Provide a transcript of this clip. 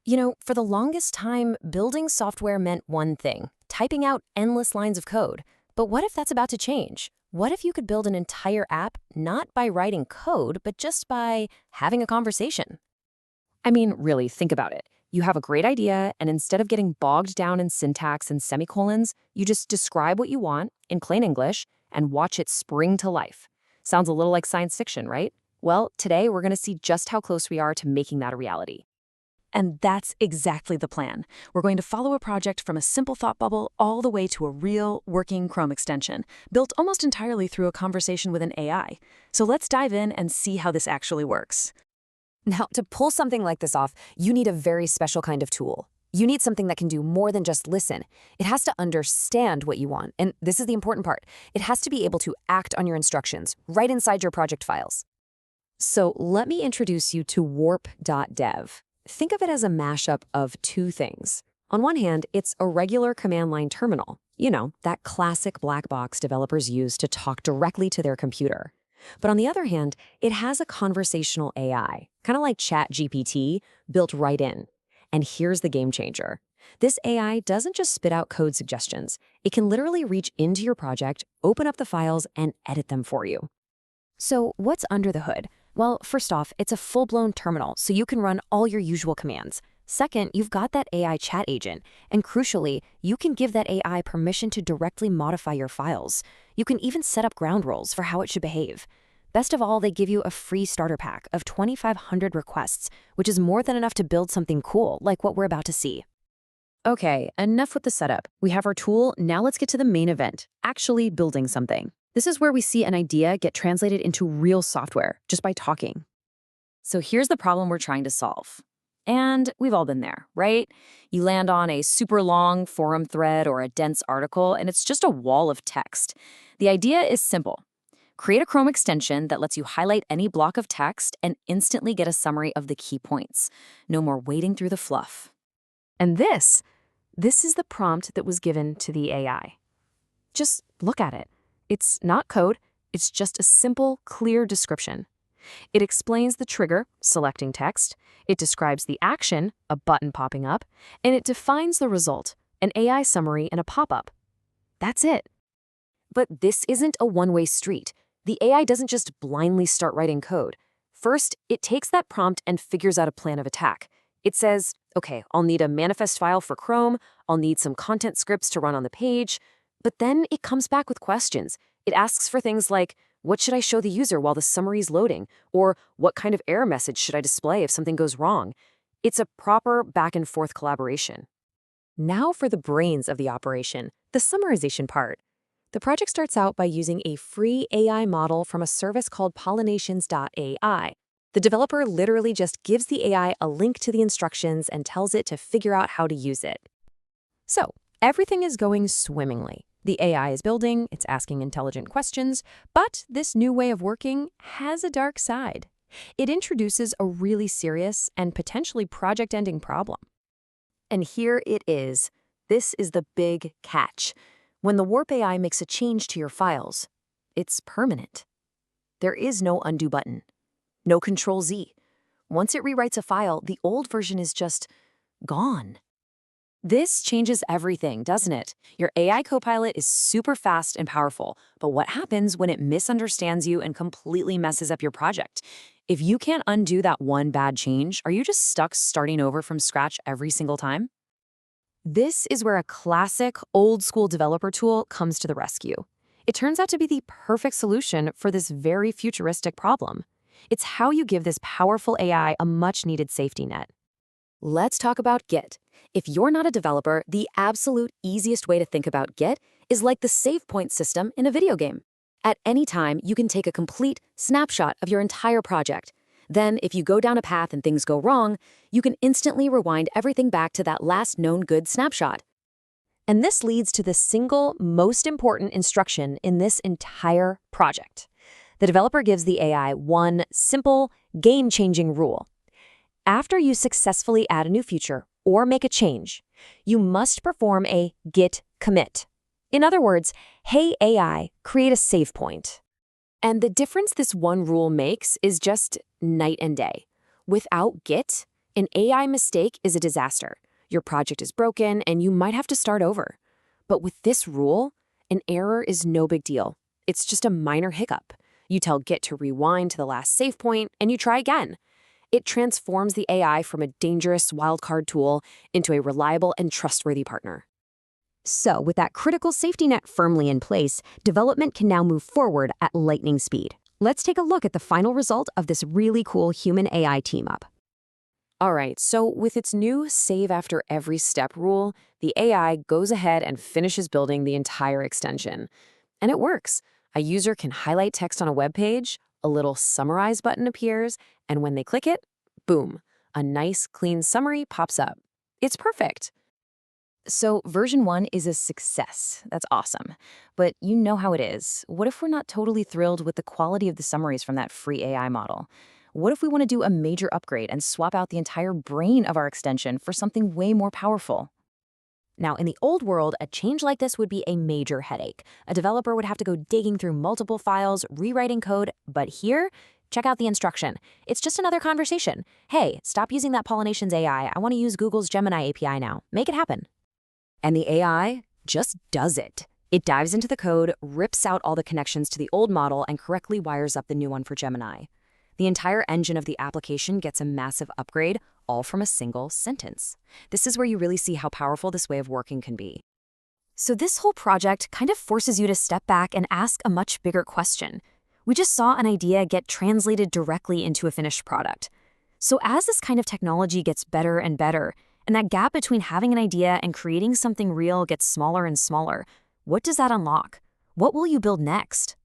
For the longest time, building software meant one thing, typing out endless lines of code. But what if that's about to change? What if you could build an entire app not by writing code, but just by having a conversation? I mean, really, think about it. You have a great idea, and instead of getting bogged down in syntax and semicolons, you just describe what you want in plain English and watch it spring to life. Sounds a little like science fiction, right? Well, today we're going to see just how close we are to making that a reality. And that's exactly the plan. We're going to follow a project from a simple thought bubble all the way to a real, working Chrome extension, built almost entirely through a conversation with an AI. So let's dive in and see how this actually works. Now, to pull something like this off, you need a very special kind of tool. You need something that can do more than just listen. It has to understand what you want, and this is the important part. It has to be able to act on your instructions right inside your project files. So let me introduce you to warp.dev. Think of it as a mashup of two things. On one hand, it's a regular command line terminal. That classic black box developers use to talk directly to their computer. But on the other hand, it has a conversational AI, kind of like ChatGPT, built right in. And here's the game changer. This AI doesn't just spit out code suggestions. It can literally reach into your project, open up the files, and edit them for you. So what's under the hood? Well, first off, it's a full-blown terminal, so you can run all your usual commands. Second, you've got that AI chat agent. And crucially, you can give that AI permission to directly modify your files. You can even set up ground rules for how it should behave. Best of all, they give you a free starter pack of 2,500 requests, which is more than enough to build something cool, like what we're about to see. Okay, enough with the setup. We have our tool, now let's get to the main event, actually building something. This is where we see an idea get translated into real software, just by talking. So here's the problem we're trying to solve. And we've all been there, right? You land on a super long forum thread or a dense article, and it's just a wall of text. The idea is simple. Create a Chrome extension that lets you highlight any block of text and instantly get a summary of the key points. No more wading through the fluff. And this is the prompt that was given to the AI. Just look at it. It's not code, it's just a simple, clear description. It explains the trigger, selecting text, it describes the action, a button popping up, and it defines the result, an AI summary and a pop-up. That's it. But this isn't a one-way street. The AI doesn't just blindly start writing code. First, it takes that prompt and figures out a plan of attack. It says, okay, I'll need a manifest file for Chrome, I'll need some content scripts to run on the page. But then it comes back with questions. It asks for things like, what should I show the user while the summary's loading? Or what kind of error message should I display if something goes wrong? It's a proper back-and-forth collaboration. Now for the brains of the operation, the summarization part. The project starts out by using a free AI model from a service called Pollinations AI. The developer literally just gives the AI a link to the instructions and tells it to figure out how to use it. So, everything is going swimmingly. The AI is building, it's asking intelligent questions, but this new way of working has a dark side. It introduces a really serious and potentially project-ending problem. And here it is. This is the big catch. When the Warp AI makes a change to your files, it's permanent. There is no undo button, no Control-Z. Once it rewrites a file, the old version is just gone. This changes everything, doesn't it? Your AI copilot is super fast and powerful, but what happens when it misunderstands you and completely messes up your project? If you can't undo that one bad change, are you just stuck starting over from scratch every single time? This is where a classic, old-school developer tool comes to the rescue. It turns out to be the perfect solution for this very futuristic problem. It's how you give this powerful AI a much-needed safety net. Let's talk about Git. If you're not a developer, the absolute easiest way to think about Git is like the save point system in a video game. At any time, you can take a complete snapshot of your entire project. Then, if you go down a path and things go wrong, you can instantly rewind everything back to that last known good snapshot. And this leads to the single most important instruction in this entire project. The developer gives the AI one simple, game-changing rule. After you successfully add a new feature or make a change, you must perform a git commit. In other words, hey AI, create a save point. And the difference this one rule makes is just night and day. Without Git, An AI mistake is a disaster. Your project is broken and you might have to start over. But with this rule, an error is no big deal. It's just a minor hiccup. You tell Git to rewind to the last save point and you try again. It transforms the AI from a dangerous wildcard tool into a reliable and trustworthy partner. So, with that critical safety net firmly in place, development can now move forward at lightning speed. Let's take a look at the final result of this really cool human-AI team-up. All right, so with its new save after every step rule, the AI goes ahead and finishes building the entire extension. And it works. A user can highlight text on a web page, a little summarize button appears, and when they click it, boom, a nice clean summary pops up. It's perfect. So version 1 is a success. That's awesome. But you know how it is. What if we're not totally thrilled with the quality of the summaries from that free AI model? What if we want to do a major upgrade and swap out the entire brain of our extension for something way more powerful? Now, in the old world, a change like this would be a major headache. A developer would have to go digging through multiple files, rewriting code, but here, check out the instruction. It's just another conversation. Hey, stop using that Pollinations AI. I want to use Google's Gemini API now. Make it happen. And the AI just does it. It dives into the code, rips out all the connections to the old model, and correctly wires up the new one for Gemini. The entire engine of the application gets a massive upgrade, all from a single sentence. This is where you really see how powerful this way of working can be. So this whole project kind of forces you to step back and ask a much bigger question. We just saw an idea get translated directly into a finished product. So as this kind of technology gets better and better, and that gap between having an idea and creating something real gets smaller and smaller, what does that unlock? What will you build next?